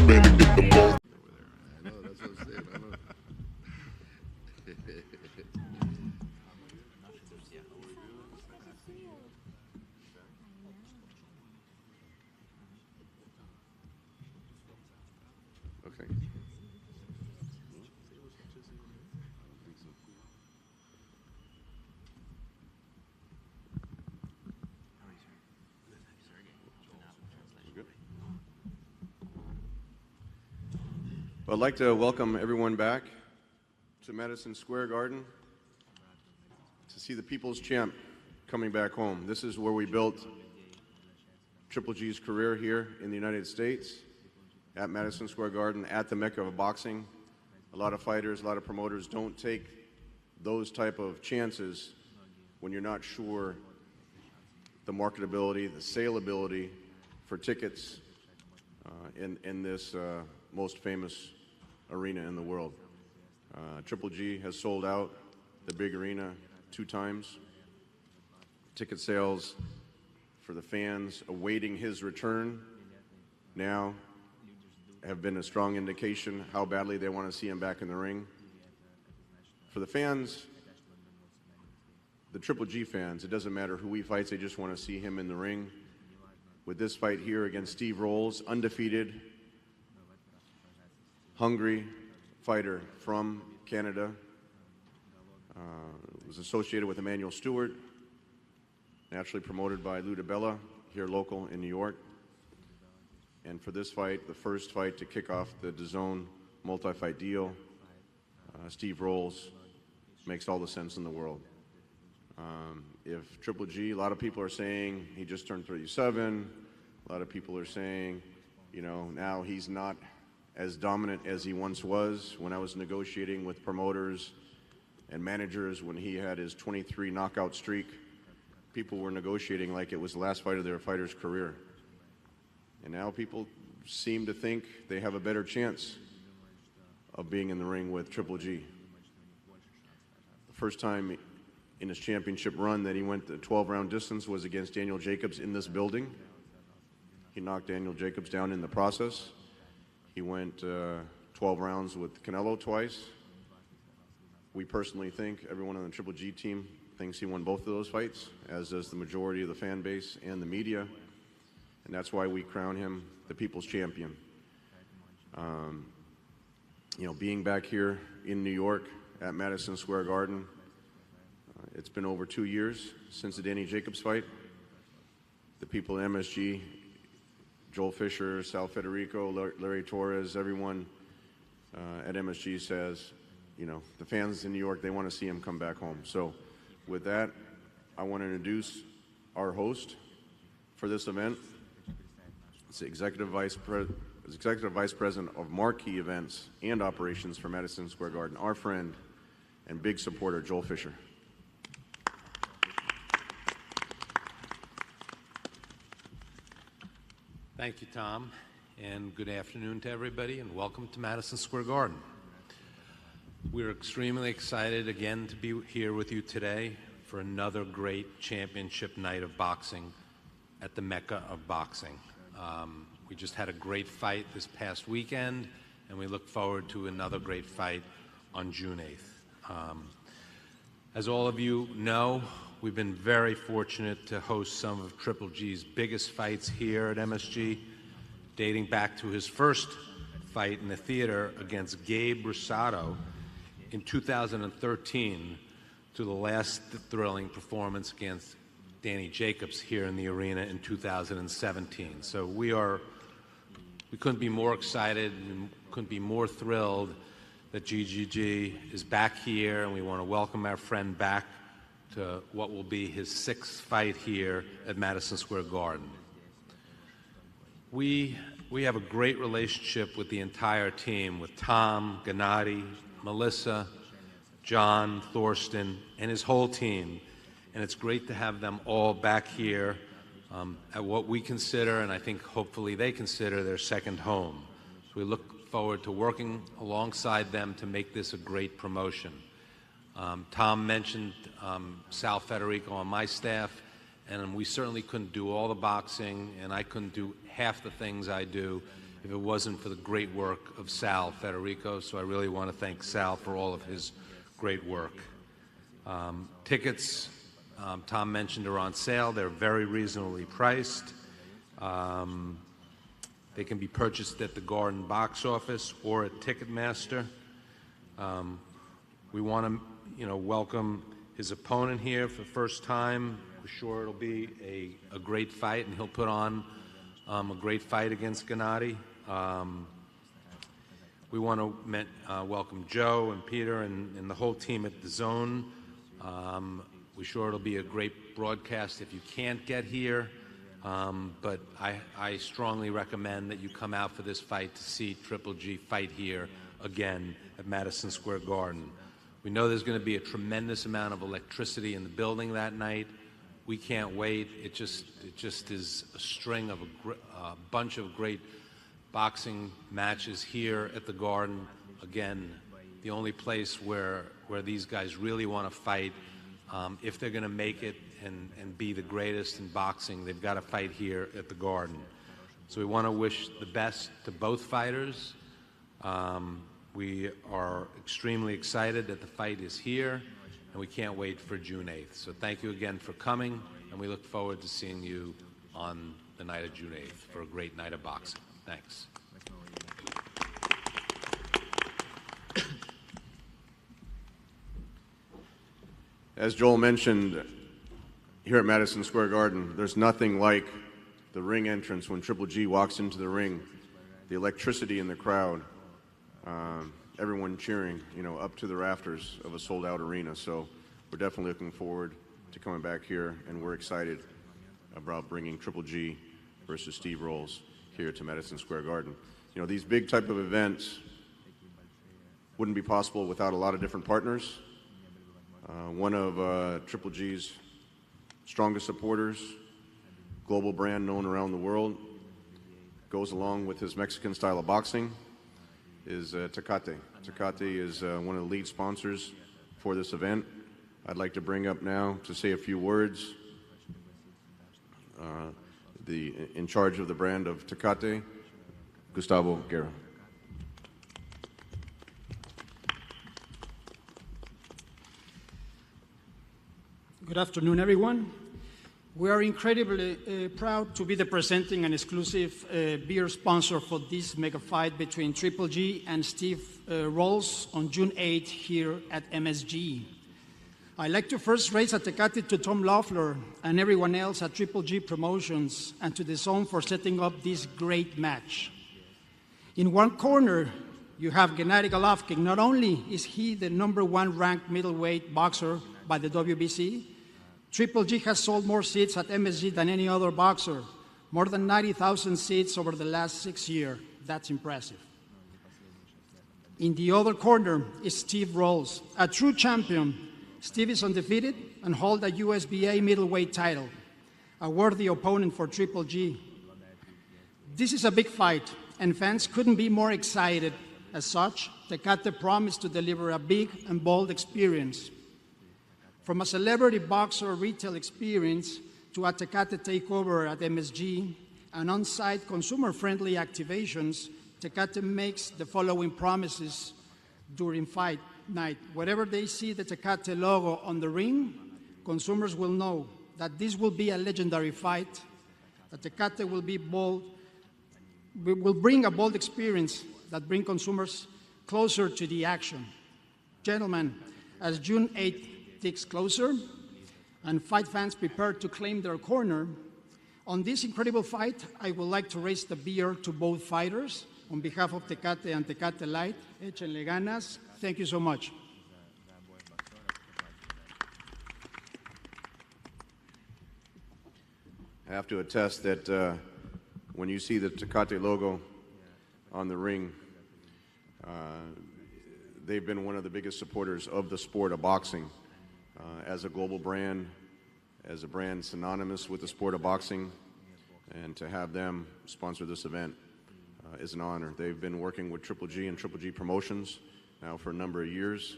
man and get the ball. I know, that's what I'm saying. I know. Okay. Well, I'd like to welcome everyone back to Madison Square Garden to see the People's Champ coming back home. This is where we built Triple G's career here in the United States, at Madison Square Garden, at the Mecca of boxing. A lot of fighters, a lot of promoters don't take those type of chances when you're not sure the marketability, the saleability for tickets in this most famous arena in the world. Triple G has sold out the big arena 2 times. Ticket sales for the fans awaiting his return now have been a strong indication how badly they want to see him back in the ring. For the fans, the Triple G fans, it doesn't matter who he fights, they just want to see him in the ring. With this fight here against Steve Rolls, undefeated, hungry fighter from Canada, was associated with Emmanuel Stewart, naturally promoted by Lou DiBella, here local in New York. And for this fight, the first fight to kick off the DAZN multi-fight deal, Steve Rolls makes all the sense in the world. If Triple G, a lot of people are saying he just turned 37, a lot of people are saying, you know, now he's not as dominant as he once was. When I was negotiating with promoters and managers when he had his 23 knockout streak, people were negotiating like it was the last fight of their fighter's career. And now people seem to think they have a better chance of being in the ring with Triple G. The first time in his championship run that he went the 12-round distance was against Daniel Jacobs in this building. He knocked Daniel Jacobs down in the process. He went 12 rounds with Canelo twice. We personally think, everyone on the Triple G team thinks he won both of those fights, as does the majority of the fan base and the media. And that's why we crown him the People's Champion. You know, being back here in New York at Madison Square Garden, it's been over 2 years since the Danny Jacobs fight. The people at MSG, Joel Fisher, Sal Federico, Larry Torres, everyone at MSG says, you know, the fans in New York, they want to see him come back home. So with that, I want to introduce our host for this event. It's the Executive Vice President of Marquee Events and Operations for Madison Square Garden, our friend and big supporter, Joel Fisher. Thank you, Tom, and good afternoon to everybody, and welcome to Madison Square Garden. We're extremely excited again to be here with you today for another great championship night of boxing at the Mecca of boxing. We just had a great fight this past weekend, and we look forward to another great fight on June 8th. As all of you know, we've been very fortunate to host some of Triple G's biggest fights here at MSG, dating back to his first fight in the theater against Gabe Rosado in 2013 to the last thrilling performance against Danny Jacobs here in the arena in 2017. So we couldn't be more excited, and couldn't be more thrilled that GGG is back here, and we want to welcome our friend back to what will be his 6th fight here at Madison Square Garden. We have a great relationship with the entire team, with Tom, Gennady, Melissa, John, Thorsten, and his whole team. And it's great to have them all back here at what we consider, and I think hopefully they consider, their second home. So we look forward to working alongside them to make this a great promotion. Tom mentioned Sal Federico on my staff, and we certainly couldn't do all the boxing, and I couldn't do half the things I do if it wasn't for the great work of Sal Federico. So I really want to thank Sal for all of his great work. Tickets, Tom mentioned, are on sale. They're very reasonably priced. They can be purchased at the Garden box office or at Ticketmaster. We want to, welcome his opponent here for the first time. We're sure it'll be a great fight, and he'll put on a great fight against Gennady. We want to welcome Joe and Peter and the whole team at the Zone. We're sure it'll be a great broadcast if you can't get here. But I strongly recommend that you come out for this fight to see Triple G fight here again at Madison Square Garden. We know there's going to be a tremendous amount of electricity in the building that night. We can't wait. It just is a string of a bunch of great boxing matches here at the Garden. Again, the only place where these guys really want to fight. If they're going to make it and be the greatest in boxing, they've got to fight here at the Garden. So we want to wish the best to both fighters. We are extremely excited that the fight is here, and we can't wait for June 8th. So thank you again for coming, and we look forward to seeing you on the night of June 8th for a great night of boxing. Thanks. As Joel mentioned, here at Madison Square Garden, there's nothing like the ring entrance when Triple G walks into the ring, the electricity in the crowd, everyone cheering, up to the rafters of a sold-out arena. So we're definitely looking forward to coming back here, and we're excited about bringing Triple G versus Steve Rolls here to Madison Square Garden. These big type of events wouldn't be possible without a lot of different partners. One of Triple G's strongest supporters, global brand known around the world, goes along with his Mexican style of boxing, is Tecate. Tecate is one of the lead sponsors for this event. I'd like to bring up now to say a few words in charge of the brand of Tecate, Gustavo Guerra. Good afternoon, everyone. We are incredibly proud to be the presenting and exclusive beer sponsor for this mega fight between Triple G and Steve Rolls on June 8th here at MSG. I'd like to first raise a Tecate to Tom Loeffler and everyone else at Triple G Promotions and to the Zone for setting up this great match. In one corner, you have Gennady Golovkin. Not only is he the #1 ranked middleweight boxer by the WBC, Triple G has sold more seats at MSG than any other boxer, more than 90,000 seats over the last 6 years. That's impressive. In the other corner is Steve Rolls, a true champion. Steve is undefeated and holds a USBA middleweight title, a worthy opponent for Triple G. This is a big fight, and fans couldn't be more excited. As such, Tecate promised to deliver a big and bold experience. From a celebrity boxer retail experience to a Tecate takeover at MSG and on-site consumer-friendly activations, Tecate makes the following promises during fight night. Wherever they see the Tecate logo on the ring, consumers will know that this will be a legendary fight, that Tecate will bring a bold experience that brings consumers closer to the action. Gentlemen, as June 8th ticks closer and fight fans prepare to claim their corner, on this incredible fight, I would like to raise the beer to both fighters. On behalf of Tecate and Tecate Light, échenle ganas. Thank you so much. I have to attest that when you see the Tecate logo on the ring, they've been one of the biggest supporters of the sport of boxing. As a global brand, as a brand synonymous with the sport of boxing, and to have them sponsor this event is an honor. They've been working with Triple G and Triple G Promotions now for a number of years,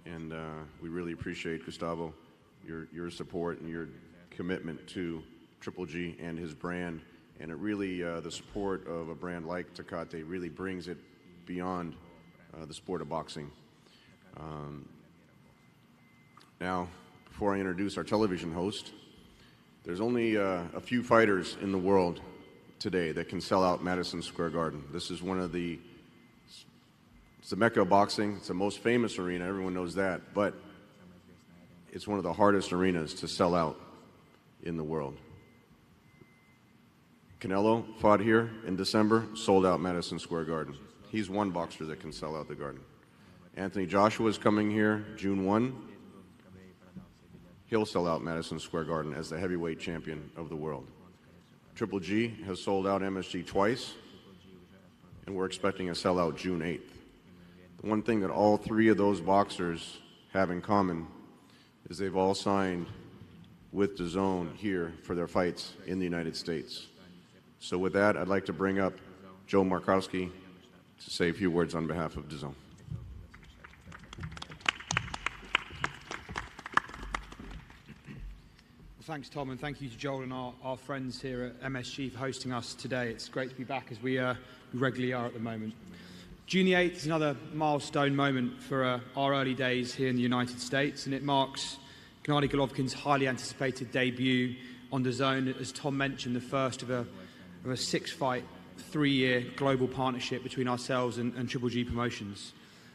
and we really appreciate, Gustavo, your support and your commitment to Triple G and his brand And it really, the support of a brand like Tecate really brings it beyond the sport of boxing. Now, before I introduce our television host, there's only a few fighters in the world today that can sell out Madison Square Garden. This is it's the Mecca of boxing. It's the most famous arena. Everyone knows that. But it's one of the hardest arenas to sell out in the world. Canelo fought here in December, sold out Madison Square Garden. He's one boxer that can sell out the Garden. Anthony Joshua is coming here June 1. He'll sell out Madison Square Garden as the heavyweight champion of the world. Triple G has sold out MSG twice, and we're expecting a sellout June 8th. The one thing that all three of those boxers have in common is they've all signed with DAZN here for their fights in the United States. So with that, I'd like to bring up Joe Markowski to say a few words on behalf of DAZN. Thanks, Tom, and thank you to Joel and our friends here at MSG for hosting us today. It's great to be back as we regularly are at the moment. June the 8th is another milestone moment for our early days here in the United States, and it marks Gennady Golovkin's highly anticipated debut on DAZN, as Tom mentioned, the first of a six-fight, three-year global partnership between ourselves and Triple G Promotions.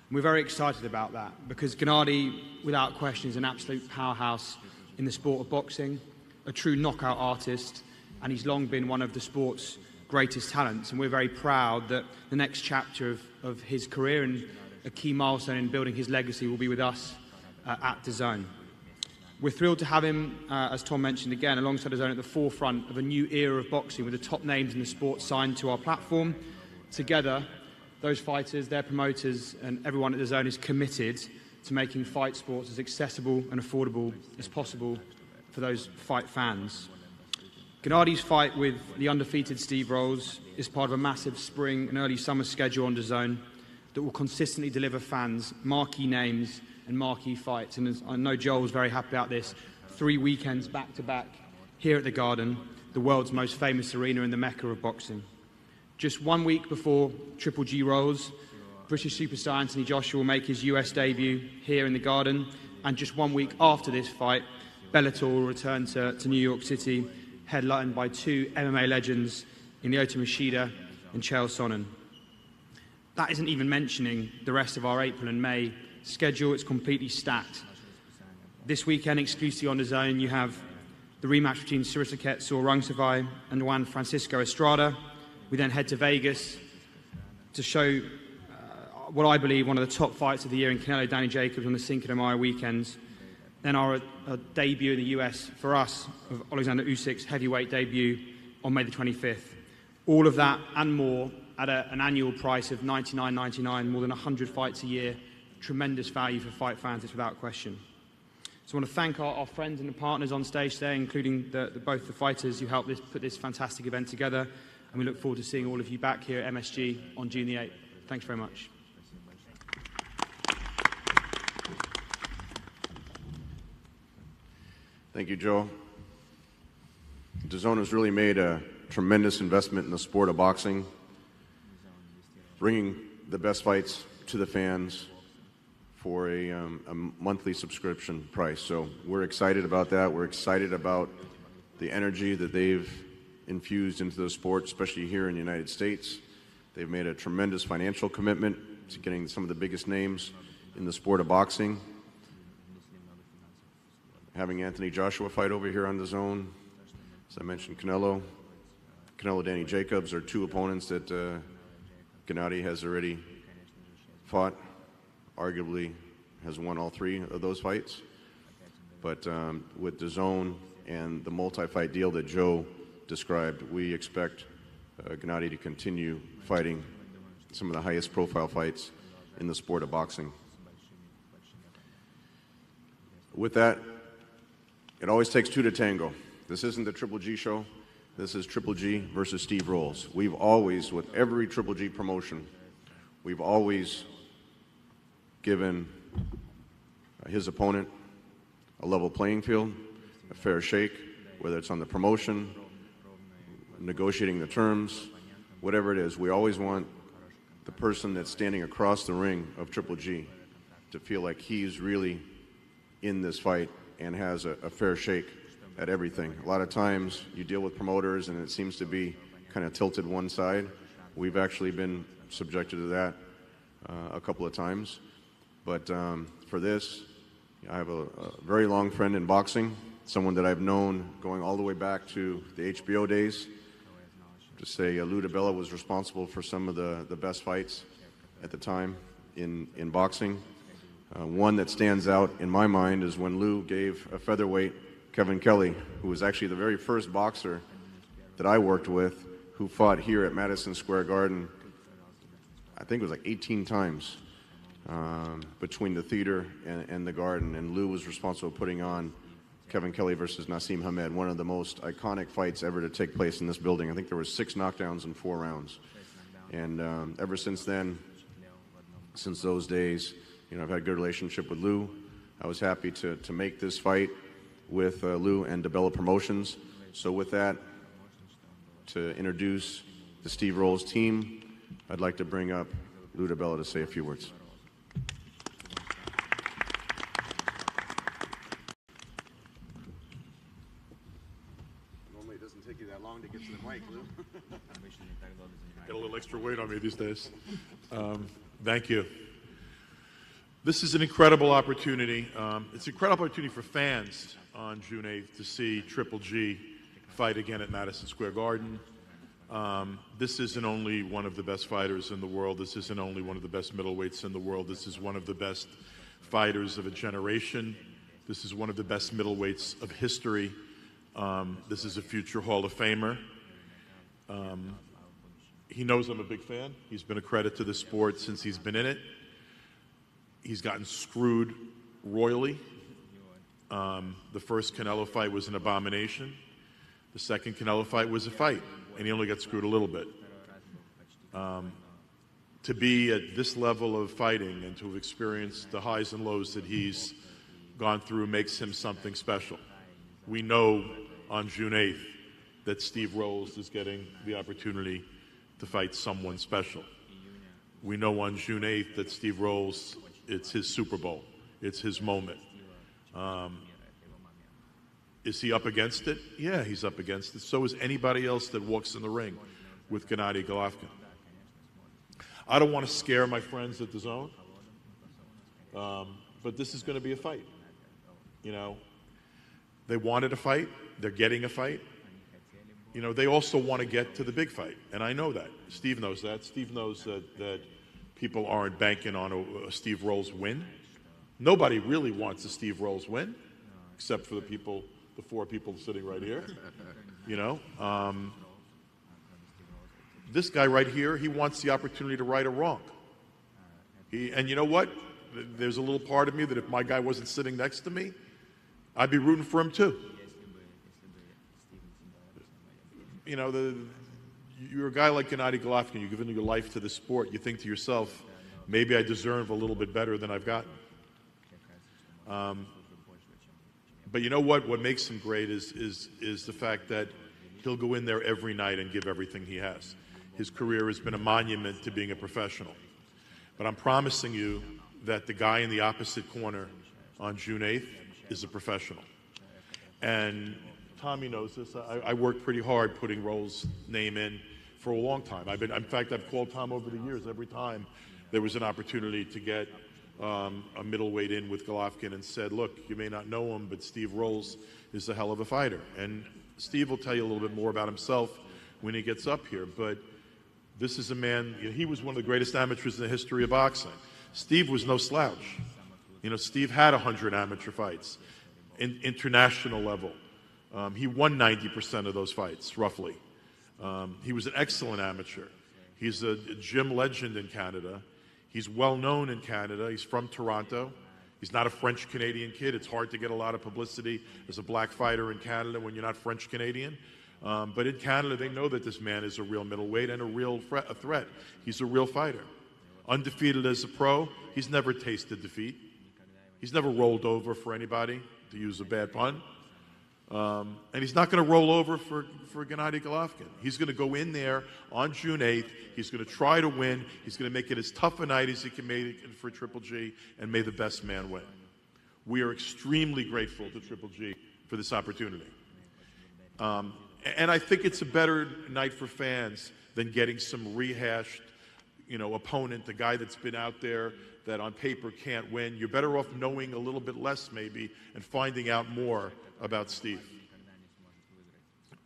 And we're very excited about that because Gennady, without question, is an absolute powerhouse in the sport of boxing, a true knockout artist, and he's long been one of the sport's greatest talents. And we're very proud that the next chapter of his career and a key milestone in building his legacy will be with us at DAZN. We're thrilled to have him, as Tom mentioned again, alongside DAZN at the forefront of a new era of boxing with the top names in the sport signed to our platform. Together, those fighters, their promoters, and everyone at DAZN is committed to making fight sports as accessible and affordable as possible for those fight fans. Gennady's fight with the undefeated Steve Rolls is part of a massive spring and early summer schedule on DAZN that will consistently deliver fans marquee names and marquee fights. And as I know Joel's very happy about this, 3 weekends back-to-back here at the Garden, the world's most famous arena in the Mecca of boxing. Just 1 week before Triple G Rolls, British superstar Anthony Joshua will make his US debut here in the Garden, and just 1 week after this fight, Bellator will return to New York City, headlined by two MMA legends in Lyoto Machida and Chael Sonnen. That isn't even mentioning the rest of our April and May schedule. It's completely stacked. This weekend, exclusively on DAZN, you have the rematch between Surisaket Rungsavai and Juan Francisco Estrada. We then head to Vegas to show what I believe one of the top fights of the year in Canelo Danny Jacobs on the Cinco de Mayo weekends. Then our debut in the US for us of Alexander Usyk's heavyweight debut on May the 25th. All of that and more at an annual price of $99.99, more than 100 fights a year. Tremendous value for fight fans, it's without question. So I want to thank our friends and partners on stage today, including both the fighters who helped put this fantastic event together. And we look forward to seeing all of you back here at MSG on June the 8th. Thanks very much. Thank you, Joe. DAZN has really made a tremendous investment in the sport of boxing, bringing the best fights to the fans for a monthly subscription price. So we're excited about that. We're excited about the energy that they've infused into the sport, especially here in the United States. They've made a tremendous financial commitment to getting some of the biggest names in the sport of boxing. Having Anthony Joshua fight over here on DAZN, as I mentioned, Canelo Danny Jacobs are two opponents that Gennady has already fought, arguably has won all three of those fights. But with DAZN and the multi-fight deal that Joe described, we expect Gennady to continue fighting some of the highest profile fights in the sport of boxing. With that, it always takes two to tango. This isn't the Triple G show. This is Triple G versus Steve Rolls. We've always, with every Triple G promotion, we've always given his opponent a level playing field, a fair shake, whether it's on the promotion, negotiating the terms, whatever it is, we always want the person that's standing across the ring of Triple G to feel like he's really in this fight and has a fair shake at everything. A lot of times you deal with promoters and it seems to be kind of tilted one side. We've actually been subjected to that a couple of times. But for this, I have a very long friend in boxing, someone that I've known going all the way back to the HBO days. To say Lou DiBella was responsible for some of the best fights at the time in boxing. One that stands out in my mind is when Lou gave a featherweight, Kevin Kelly, who was actually the very first boxer that I worked with, who fought here at Madison Square Garden, I think it was like 18 times between the theater and the Garden, and Lou was responsible for putting on Kevin Kelly versus Nassim Hamed, one of the most iconic fights ever to take place in this building. I think there were 6 knockdowns in 4 rounds. And ever since then, since those days, you know, I've had a good relationship with Lou. I was happy to make this fight with Lou and DiBella Promotions. So with that, to introduce the Steve Rolls team, I'd like to bring up Lou DiBella to say a few words. Normally it doesn't take you that long to get to the mic, Lou. Got a little extra weight on me these days. Thank you. This is an incredible opportunity. It's an incredible opportunity for fans on June 8th to see Triple G fight again at Madison Square Garden. This isn't only one of the best fighters in the world. This isn't only one of the best middleweights in the world. This is one of the best fighters of a generation. This is one of the best middleweights of history. This is a future Hall of Famer. He knows I'm a big fan. He's been a credit to the sport since he's been in it. He's gotten screwed royally. The first Canelo fight was an abomination. The second Canelo fight was a fight, and he only got screwed a little bit. To be at this level of fighting and to have experienced the highs and lows that he's gone through makes him something special. We know on June 8th that Steve Rolls is getting the opportunity to fight someone special. We know on June 8th that Steve Rolls, it's his Super Bowl. It's his moment. Is he up against it? Yeah, he's up against it. So is anybody else that walks in the ring with Gennady Golovkin. I don't want to scare my friends at the Zone, but this is going to be a fight. You know, they wanted a fight. They're getting a fight. You know, they also want to get to the big fight, and I know that. Steve knows that. Steve knows that people aren't banking on a Steve Rolls win. Nobody really wants a Steve Rolls win, except for the 4 people sitting right here. You know, this guy right here, he wants the opportunity to right a wrong. And you know what? There's a little part of me that if my guy wasn't sitting next to me, I'd be rooting for him too. You know, you're a guy like Gennady Golovkin, you've given your life to the sport, you think to yourself, maybe I deserve a little bit better than I've gotten. But you know what? What makes him great is the fact that he'll go in there every night and give everything he has. His career has been a monument to being a professional. But I'm promising you that the guy in the opposite corner on June 8th is a professional. And Tommy knows this. I worked pretty hard putting Rolls' name in for a long time. In fact, I've called Tom over the years every time there was an opportunity to get a middleweight in with Golovkin and said, look, you may not know him, but Steve Rolls is a hell of a fighter. And Steve will tell you a little bit more about himself when he gets up here. But this is a man, you know, he was one of the greatest amateurs in the history of boxing. Steve was no slouch. You know, Steve had 100 amateur fights, international level. He won 90% of those fights, roughly. He was an excellent amateur. He's a gym legend in Canada. He's well known in Canada. He's from Toronto. He's not a French-Canadian kid. It's hard to get a lot of publicity as a black fighter in Canada when you're not French-Canadian. But in Canada, they know that this man is a real middleweight and a real threat. He's a real fighter. Undefeated as a pro. He's never tasted defeat. He's never rolled over for anybody, to use a bad pun. And he's not going to roll over for Gennady Golovkin. He's going to go in there on June 8th. He's going to try to win. He's going to make it as tough a night as he can make it for Triple G, and may the best man win. We are extremely grateful to Triple G for this opportunity. And I think it's a better night for fans than getting some rehashed, opponent, the guy that's been out there that on paper can't win. You're better off knowing a little bit less maybe and finding out more about Steve.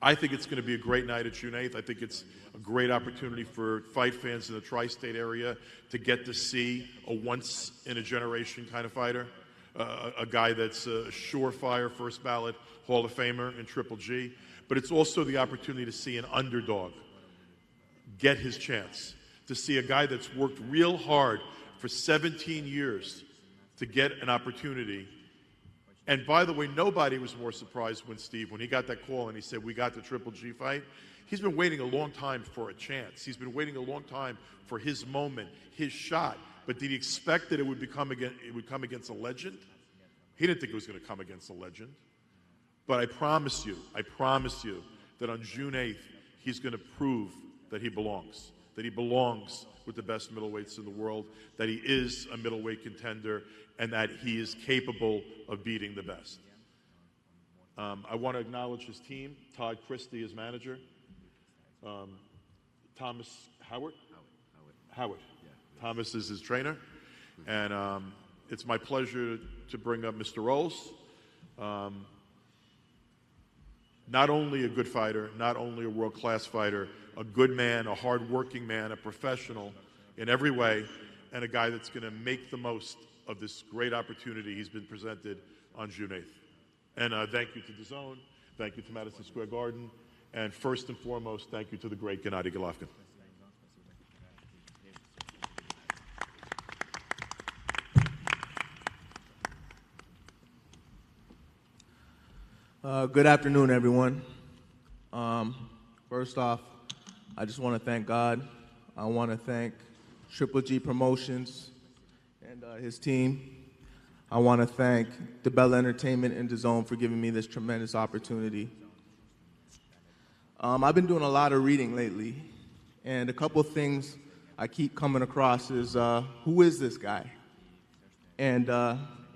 I think it's going to be a great night at June 8th. I think it's a great opportunity for fight fans in the tri-state area to get to see a once-in-a-generation kind of fighter, a guy that's a surefire first ballot Hall of Famer in Triple G. But it's also the opportunity to see an underdog get his chance, to see a guy that's worked real hard for 17 years to get an opportunity. And by the way, nobody was more surprised when he got that call and he said, "We got the Triple G fight." He's been waiting a long time for a chance. He's been waiting a long time for his moment, his shot. But did he expect that it would come against a legend? He didn't think it was going to come against a legend. But I promise you that on June 8th, he's going to prove that he belongs with the best middleweights in the world, that he is a middleweight contender, and that he is capable of beating the best. I want to acknowledge his team. Todd Christie, his manager. Thomas Howard? Howard. Yeah. Thomas is his trainer. And it's my pleasure to bring up Mr. Rolls. Not only a good fighter, not only a world-class fighter, a good man, a hard-working man, a professional in every way, and a guy that's going to make the most of this great opportunity he's been presented on June 8th. And thank you to DAZN, thank you to Madison Square Garden, and first and foremost, thank you to the great Gennady Golovkin. Good afternoon, everyone. First off, I just want to thank God. I want to thank Triple G Promotions and his team. I want to thank DeBella Entertainment and DAZN for giving me this tremendous opportunity. I've been doing a lot of reading lately, and a couple of things I keep coming across is, who is this guy? And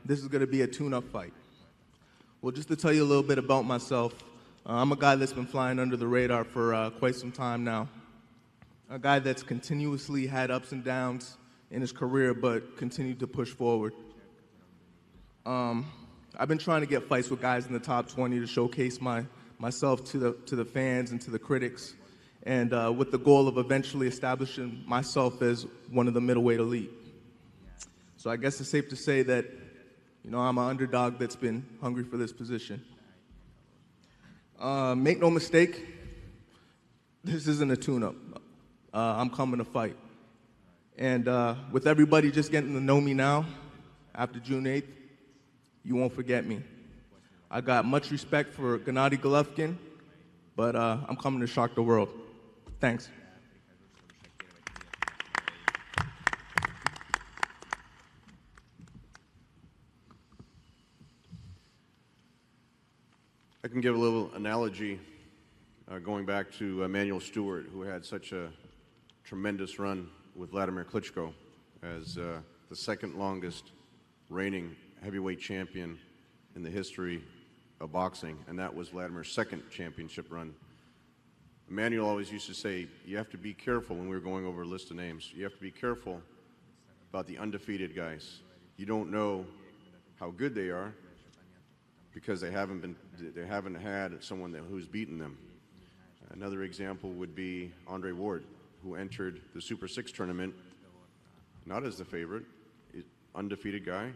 this is going to be a tune-up fight. Well, just to tell you a little bit about myself, I'm a guy that's been flying under the radar for quite some time now. A guy that's continuously had ups and downs in his career, but continued to push forward. I've been trying to get fights with guys in the top 20 to showcase myself to the fans and to the critics, and with the goal of eventually establishing myself as one of the middleweight elite. So I guess it's safe to say that I'm an underdog that's been hungry for this position. Make no mistake, this isn't a tune-up. I'm coming to fight. And with everybody just getting to know me now, after June 8th, you won't forget me. I got much respect for Gennady Golovkin, but I'm coming to shock the world. Thanks. I can give a little analogy going back to Emanuel Stewart, who had such a tremendous run with Vladimir Klitschko as the second longest reigning heavyweight champion in the history of boxing, and that was Vladimir's second championship run. Emanuel always used to say, you have to be careful when we were going over a list of names. You have to be careful about the undefeated guys. You don't know how good they are because they haven't had someone who's beaten them. Another example would be Andre Ward, who entered the Super 6 tournament not as the favorite, undefeated guy.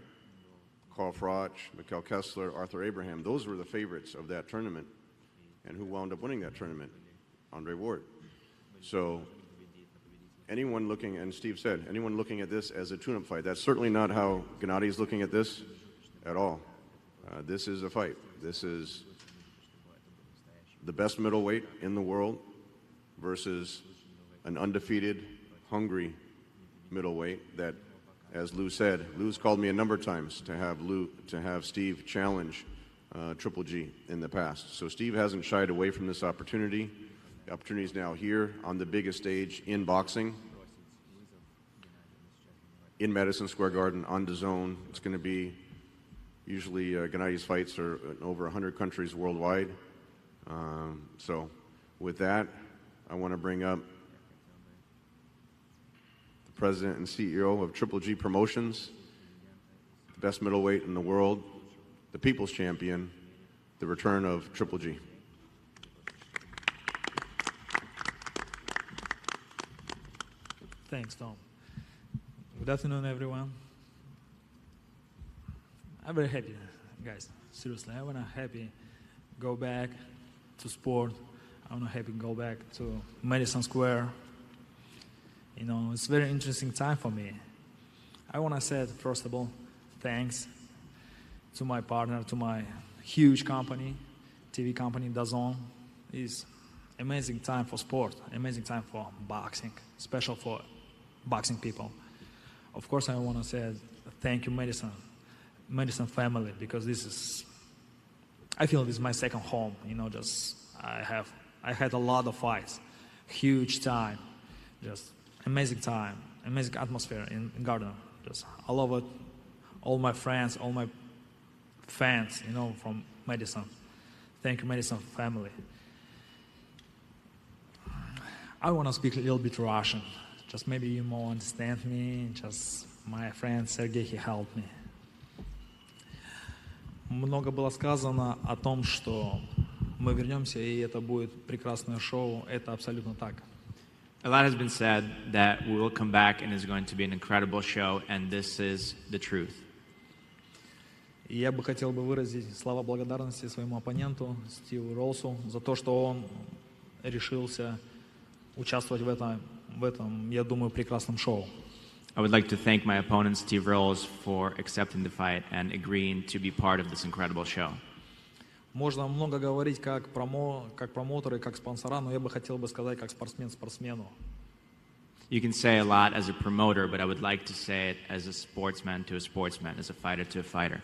Carl Froch, Mikkel Kessler, Arthur Abraham, those were the favorites of that tournament. And who wound up winning that tournament? Andre Ward. So anyone looking, and Steve said, anyone looking at this as a tune-up fight, that's certainly not how Gennady is looking at this at all. This is a fight. This is the best middleweight in the world versus an undefeated, hungry middleweight that, as Lou said, Lou's called me a number of times to have Steve challenge Triple G in the past. So Steve hasn't shied away from this opportunity. The opportunity is now here on the biggest stage in boxing, in Madison Square Garden, on DAZN. It's going to be, usually Gennady's fights are in over 100 countries worldwide. So with that, I want to bring up the president and CEO of Triple G Promotions, the best middleweight in the world, the people's champion, the return of Triple G. Thanks, Tom. Good afternoon, everyone. I'm very happy, guys. Seriously, I want to happy go back to sport. I want to happy go back to Madison Square. You know, it's a very interesting time for me. I want to say, first of all, thanks to my partner, to my huge company, TV company, DAZN. It's amazing time for sport, amazing time for boxing, special for boxing people. Of course, I want to say thank you, Madison family, because this is, I feel this is my second home. You know, just I had a lot of fights, huge time, just amazing time, amazing atmosphere in Garden. Just I love it. All my friends, all my fans, you know, from Madison. Thank you, Madison family. I want to speak a little bit Russian. Just maybe you more understand me. Just my friend Sergey, he helped me. Много было сказано о том, что мы вернемся, и это будет прекрасное шоу. Это абсолютно так. A lot has been said that we will come back and it's going to be an incredible show, and this is the truth. И я бы хотел бы выразить слова благодарности своему оппоненту Стиву Ролсу за то, что он решился участвовать в этом, я думаю, прекрасном шоу. I would like to thank my opponent, Steve Rolls, for accepting the fight and agreeing to be part of this incredible show. Можно много говорить как промоутеры, как спонсора, но я бы хотел бы сказать как спортсмен спортсмену. You can say a lot as a promoter, but I would like to say it as a sportsman to a sportsman, as a fighter to a fighter.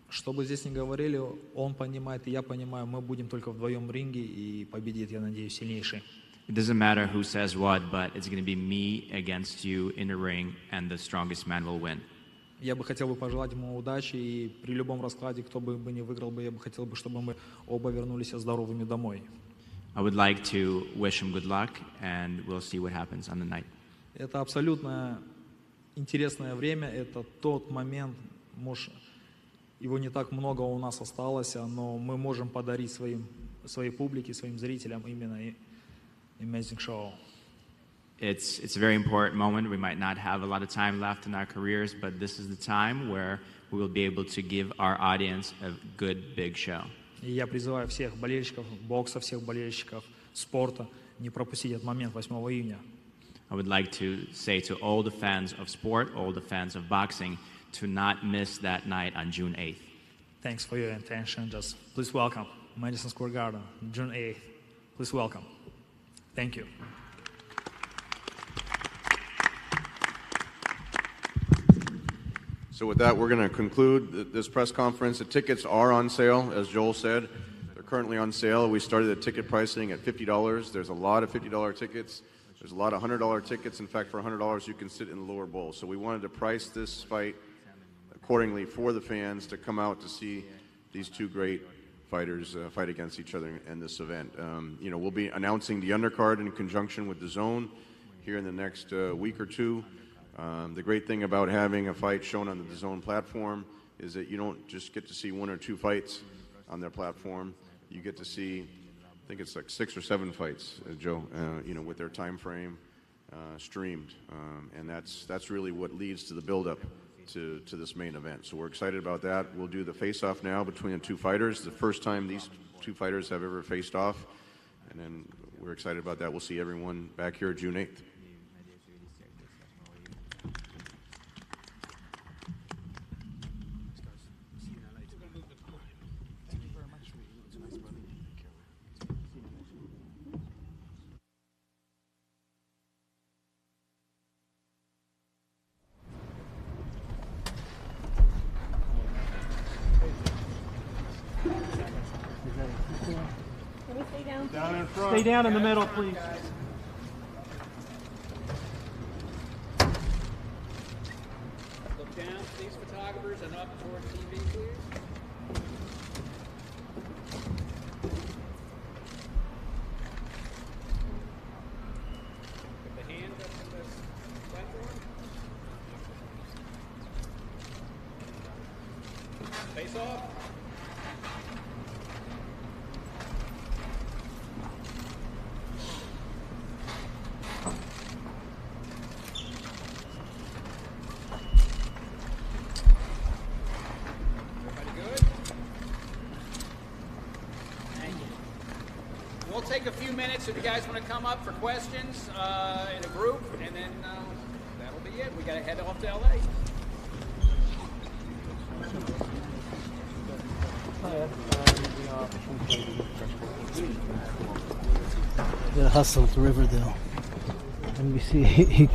Что бы здесь ни говорили, он понимает и я понимаю, мы будем только вдвоем в ринге и победит, я надеюсь, сильнейший. It doesn't matter who says what, but it's going to be me against you in the ring, and the strongest man will win. Я бы хотел бы пожелать ему удачи, и при любом раскладе, кто бы не выиграл бы, я бы хотел бы, чтобы мы оба вернулись здоровыми домой. I would like to wish him good luck, and we'll see what happens on the night. Это абсолютно интересное время, это тот момент, может, его не так много у нас осталось, но мы можем подарить своей публике, своим зрителям именно amazing show. It's a very important moment. We might not have a lot of time left in our careers, but this is the time where we will be able to give our audience a good, big show. И я призываю всех болельщиков бокса, всех болельщиков спорта не пропустить этот момент 8 июня. I would like to say to all the fans of sport, all the fans of boxing, to not miss that night on June 8th. Thanks for your attention. Just please welcome Madison Square Garden, June 8th. Please welcome. Thank you. So with that, we're going to conclude this press conference. The tickets are on sale, as Joel said. They're currently on sale. We started the ticket pricing at $50. There's a lot of $50 tickets. There's a lot of $100 tickets. In fact, for $100, you can sit in the lower bowl. So we wanted to price this fight accordingly for the fans to come out to see these two great fighters fight against each other in this event. We'll be announcing the undercard in conjunction with DAZN here in the next week or two. The great thing about having a fight shown on the DAZN platform is that you don't just get to see one or two fights on their platform. You get to see, I think it's like 6 or 7 fights, Joe, with their time frame streamed. And that's really what leads to the buildup to this main event. So we're excited about that. We'll do the face-off now between the two fighters. The first time these two fighters have ever faced off. And then we're excited about that. We'll see everyone back here June 8th. Stay down in the middle, please. Look down, please, photographers, and up toward TV, please. Put the hand up in the platform. Face off. We'll take a few minutes if you guys want to come up for questions in a group, and then that'll be it. We got to head off to LA. The hustle to Riverdale. And we see he